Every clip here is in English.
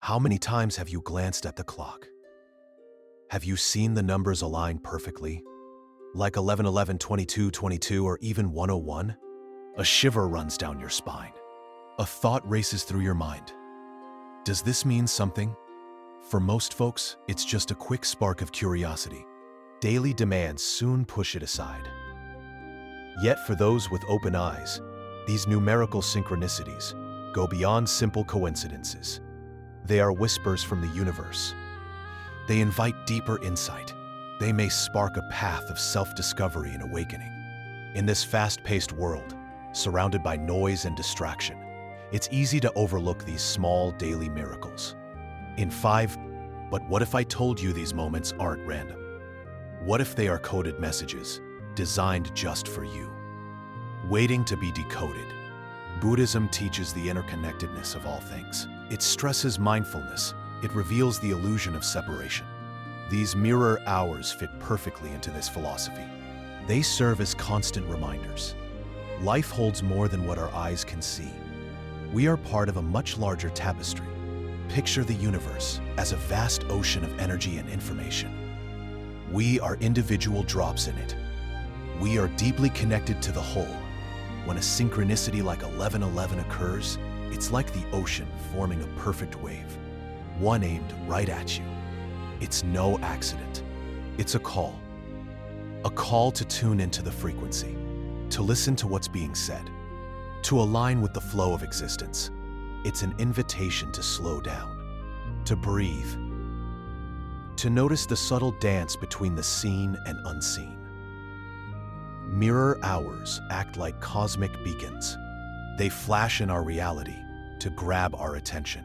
How many times have you glanced at the clock? Have you seen the numbers align perfectly? Like 11, 11, 22, 22, or even 101? A shiver runs down your spine. A thought races through your mind. Does this mean something? For most folks, it's just a quick spark of curiosity. Daily demands soon push it aside. Yet for those with open eyes, these numerical synchronicities go beyond simple coincidences. They are whispers from the universe. They invite deeper insight. They may spark a path of self-discovery and awakening. In this fast-paced world, surrounded by noise and distraction, it's easy to overlook these small daily miracles. But what if I told you these moments aren't random? What if they are coded messages, designed just for you, waiting to be decoded? Buddhism teaches the interconnectedness of all things. It stresses mindfulness. It reveals the illusion of separation. These mirror hours fit perfectly into this philosophy. They serve as constant reminders. Life holds more than what our eyes can see. We are part of a much larger tapestry. Picture the universe as a vast ocean of energy and information. We are individual drops in it. We are deeply connected to the whole. When a synchronicity like 1111 occurs, it's like the ocean forming a perfect wave, one aimed right at you. It's no accident. It's a call to tune into the frequency, to listen to what's being said, to align with the flow of existence. It's an invitation to slow down, to breathe, to notice the subtle dance between the seen and unseen. Mirror hours act like cosmic beacons. They flash in our reality to grab our attention.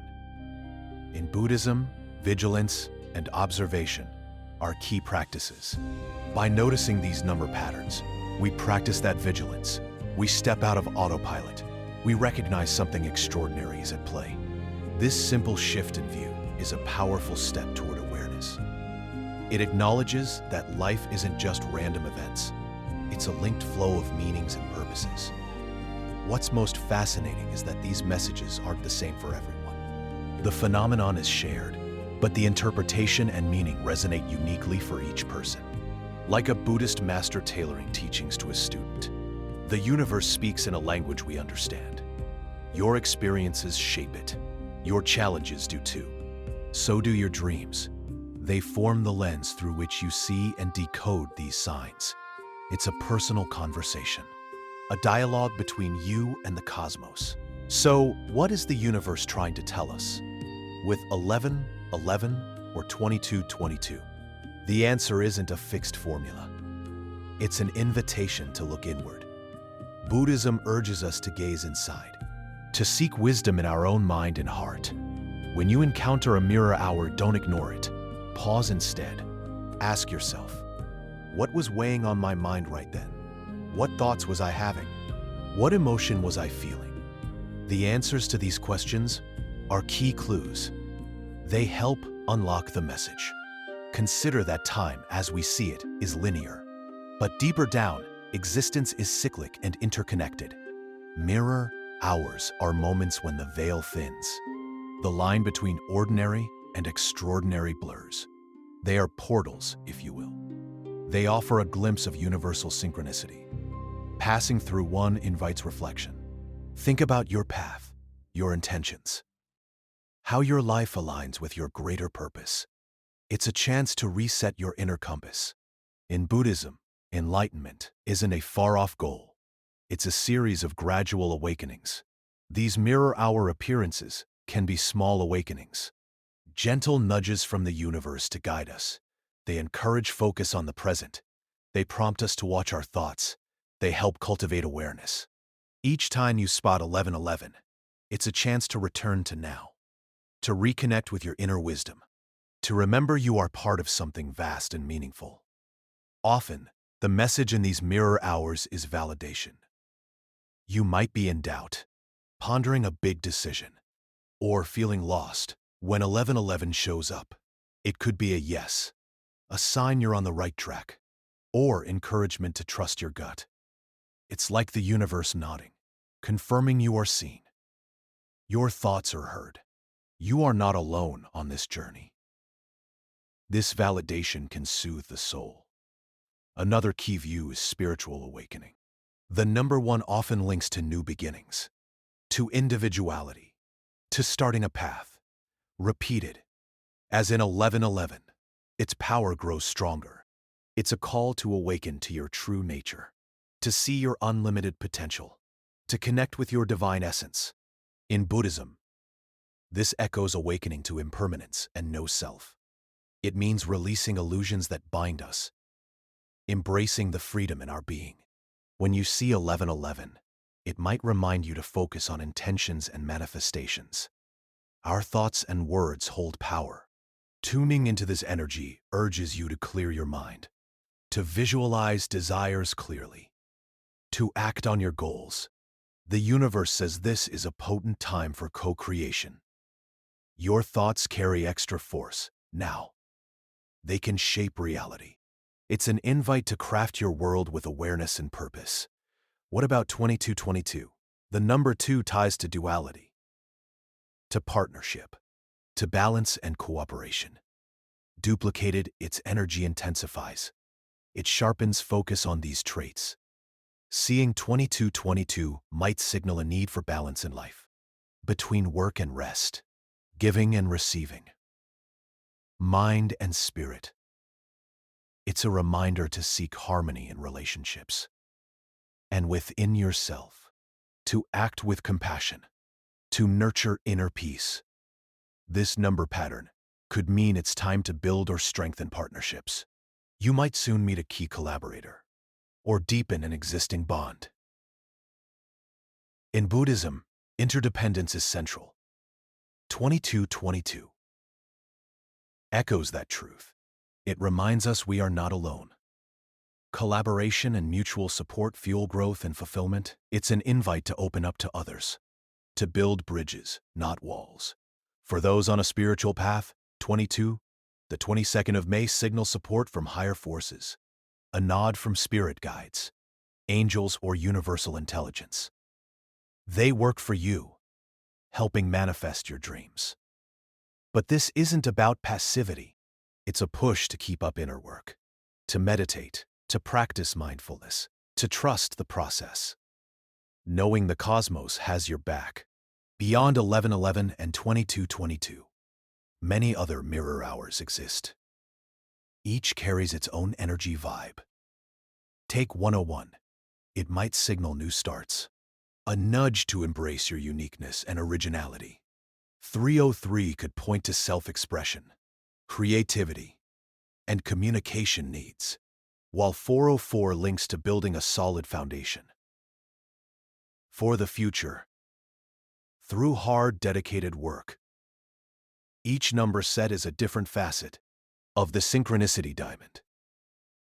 In Buddhism, vigilance and observation are key practices. By noticing these number patterns, we practice that vigilance. We step out of autopilot. We recognize something extraordinary is at play. This simple shift in view is a powerful step toward awareness. It acknowledges that life isn't just random events. It's a linked flow of meanings and purposes. What's most fascinating is that these messages aren't the same for everyone. The phenomenon is shared, but the interpretation and meaning resonate uniquely for each person. Like a Buddhist master tailoring teachings to a student, the universe speaks in a language we understand. Your experiences shape it. Your challenges do too. So do your dreams. They form the lens through which you see and decode these signs. It's a personal conversation, a dialogue between you and the cosmos. So, what is the universe trying to tell us? With 11, 11, or 22, 22? The answer isn't a fixed formula. It's an invitation to look inward. Buddhism urges us to gaze inside, to seek wisdom in our own mind and heart. When you encounter a mirror hour, don't ignore it. Pause instead. Ask yourself, what was weighing on my mind right then? What thoughts was I having? What emotion was I feeling? The answers to these questions are key clues. They help unlock the message. Consider that time as we see it is linear. But deeper down, existence is cyclic and interconnected. Mirror hours are moments when the veil thins. The line between ordinary and extraordinary blurs. They are portals, if you will. They offer a glimpse of universal synchronicity. Passing through one invites reflection. Think about your path, your intentions, how your life aligns with your greater purpose. It's a chance to reset your inner compass. In Buddhism, enlightenment isn't a far-off goal. It's a series of gradual awakenings. These mirror hour appearances can be small awakenings, gentle nudges from the universe to guide us. They encourage focus on the present. They prompt us to watch our thoughts. They help cultivate awareness. Each time you spot 1111, it's a chance to return to now, to reconnect with your inner wisdom, to remember you are part of something vast and meaningful. Often, the message in these mirror hours is validation. You might be in doubt, pondering a big decision, or feeling lost. When 1111 shows up, it could be a yes, a sign you're on the right track, or encouragement to trust your gut. It's like the universe nodding, confirming you are seen. Your thoughts are heard. You are not alone on this journey. This validation can soothe the soul. Another key view is spiritual awakening. The number one often links to new beginnings, to individuality, to starting a path. Repeated, as in 1111, its power grows stronger. It's a call to awaken to your true nature, to see your unlimited potential, to connect with your divine essence. In Buddhism, this echoes awakening to impermanence and no self. It means releasing illusions that bind us, embracing the freedom in our being. When you see 1111, it might remind you to focus on intentions and manifestations. Our thoughts and words hold power. Tuning into this energy urges you to clear your mind, to visualize desires clearly, to act on your goals. The universe says this is a potent time for co-creation. Your thoughts carry extra force now. They can shape reality. It's an invite to craft your world with awareness and purpose. What about 2222? The number 2 ties to duality, to partnership, to balance and cooperation. Duplicated, its energy intensifies. It sharpens focus on these traits. Seeing 2222 might signal a need for balance in life, between work and rest, giving and receiving, mind and spirit. It's a reminder to seek harmony in relationships and within yourself, to act with compassion, to nurture inner peace. This number pattern could mean it's time to build or strengthen partnerships. You might soon meet a key collaborator or deepen an existing bond. In Buddhism, interdependence is central. 2222 echoes that truth. It reminds us we are not alone. Collaboration and mutual support fuel growth and fulfillment. It's an invite to open up to others, to build bridges, not walls. For those on a spiritual path, 22, the 22nd of May signals support from higher forces, a nod from spirit guides, angels or universal intelligence. They work for you, helping manifest your dreams. But this isn't about passivity. It's a push to keep up inner work, to meditate, to practice mindfulness, to trust the process. Knowing the cosmos has your back. Beyond 1111 and 2222, many other mirror hours exist. Each carries its own energy vibe. Take 101. It might signal new starts, a nudge to embrace your uniqueness and originality. 303 could point to self-expression, creativity, and communication needs, while 404 links to building a solid foundation. For the future, through hard, dedicated work, each number set is a different facet of the synchronicity diamond.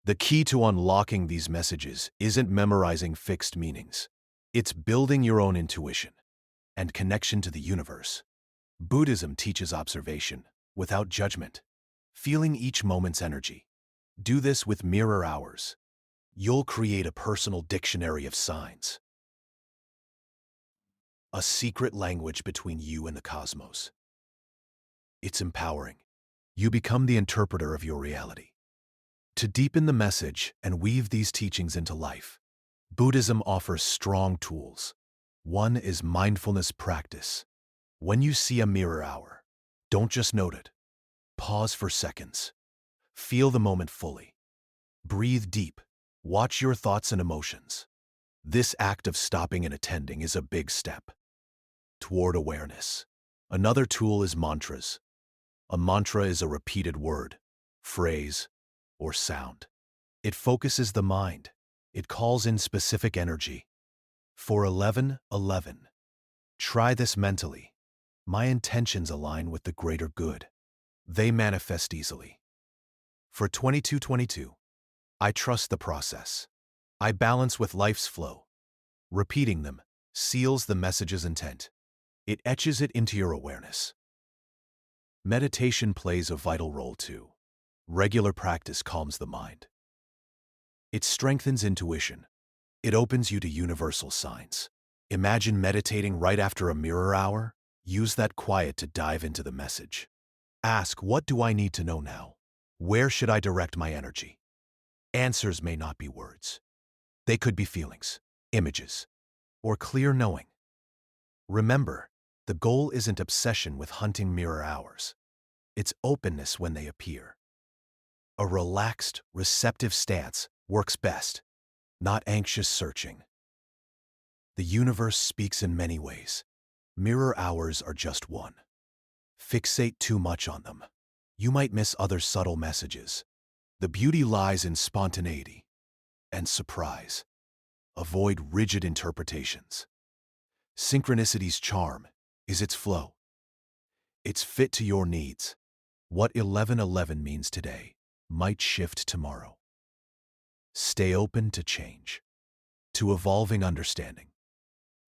The key to unlocking these messages isn't memorizing fixed meanings. It's building your own intuition and connection to the universe. Buddhism teaches observation without judgment, feeling each moment's energy. Do this with mirror hours. You'll create a personal dictionary of signs, a secret language between you and the cosmos. It's empowering. You become the interpreter of your reality. To deepen the message and weave these teachings into life, Buddhism offers strong tools. One is mindfulness practice. When you see a mirror hour, don't just note it. Pause for seconds. Feel the moment fully. Breathe deep. Watch your thoughts and emotions. This act of stopping and attending is a big step toward awareness. Another tool is mantras. A mantra is a repeated word, phrase, or sound. It focuses the mind. It calls in specific energy. For 1111, try this mentally. My intentions align with the greater good. They manifest easily. For 2222, I trust the process. I balance with life's flow. Repeating them seals the message's intent. It etches it into your awareness. Meditation plays a vital role too. Regular practice calms the mind. It strengthens intuition. It opens you to universal signs. Imagine meditating right after a mirror hour. Use that quiet to dive into the message. Ask, what do I need to know now? Where should I direct my energy? Answers may not be words. They could be feelings, images, or clear knowing. Remember, the goal isn't obsession with hunting mirror hours. It's openness when they appear. A relaxed, receptive stance works best, not anxious searching. The universe speaks in many ways. Mirror hours are just one. Fixate too much on them. You might miss other subtle messages. The beauty lies in spontaneity and surprise. Avoid rigid interpretations. Synchronicities' charm is its flow. It's fit to your needs. What 1111 means today might shift tomorrow. Stay open to change, to evolving understanding.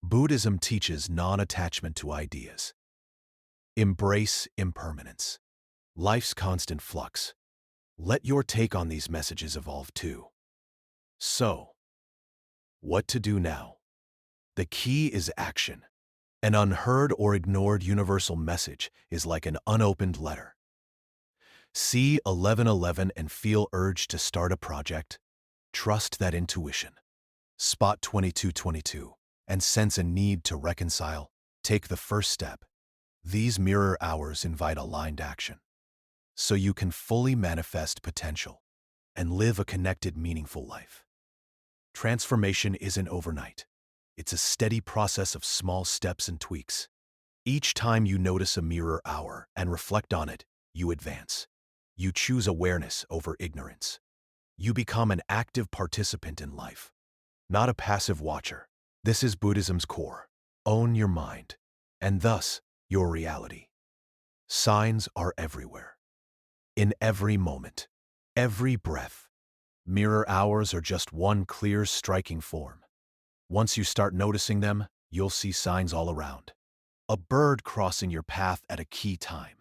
Buddhism teaches non-attachment to ideas. Embrace impermanence, life's constant flux. Let your take on these messages evolve too. So, what to do now? The key is action. An unheard or ignored universal message is like an unopened letter. See 1111 and feel urged to start a project? Trust that intuition. Spot 2222 and sense a need to reconcile? Take the first step. These mirror hours invite aligned action, so you can fully manifest potential and live a connected, meaningful life. Transformation isn't overnight. It's a steady process of small steps and tweaks. Each time you notice a mirror hour and reflect on it, you advance. You choose awareness over ignorance. You become an active participant in life, not a passive watcher. This is Buddhism's core. Own your mind, and thus your reality. Signs are everywhere. In every moment, every breath. Mirror hours are just one clear, striking form. Once you start noticing them, you'll see signs all around. A bird crossing your path at a key time.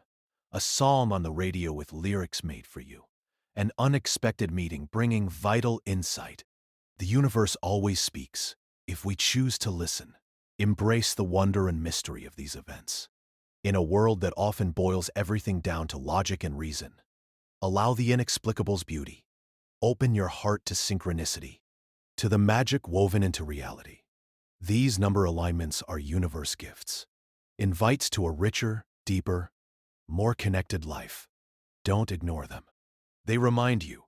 A psalm on the radio with lyrics made for you. An unexpected meeting bringing vital insight. The universe always speaks, if we choose to listen. Embrace the wonder and mystery of these events. In a world that often boils everything down to logic and reason, allow the inexplicable's beauty. Open your heart to synchronicity, to the magic woven into reality. These number alignments are universe gifts, invites to a richer, deeper, more connected life. Don't ignore them. They remind you,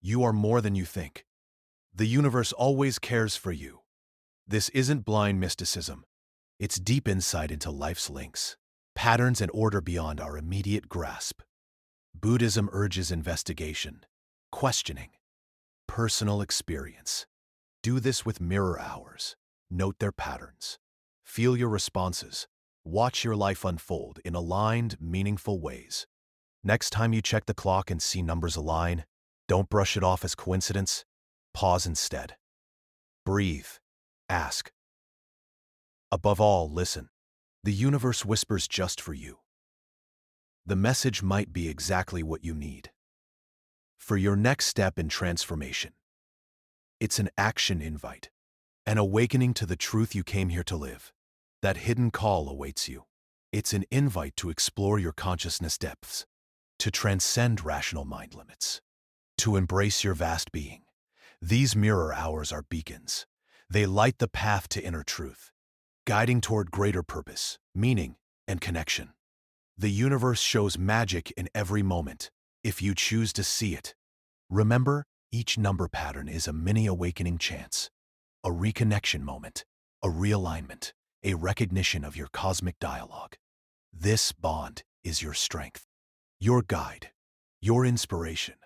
you are more than you think. The universe always cares for you. This isn't blind mysticism. It's deep insight into life's links, patterns and order beyond our immediate grasp. Buddhism urges investigation, questioning, personal experience. Do this with mirror hours. Note their patterns. Feel your responses. Watch your life unfold in aligned, meaningful ways. Next time you check the clock and see numbers align, don't brush it off as coincidence. Pause instead. Breathe. Ask. Above all, listen. The universe whispers just for you. The message might be exactly what you need for your next step in transformation. It's an action invite, an awakening to the truth you came here to live. That hidden call awaits you. It's an invite to explore your consciousness depths, to transcend rational mind limits, to embrace your vast being. These mirror hours are beacons. They light the path to inner truth, guiding toward greater purpose, meaning, and connection. The universe shows magic in every moment, if you choose to see it. Remember, each number pattern is a mini awakening chance, a reconnection moment, a realignment, a recognition of your cosmic dialogue. This bond is your strength, your guide, your inspiration.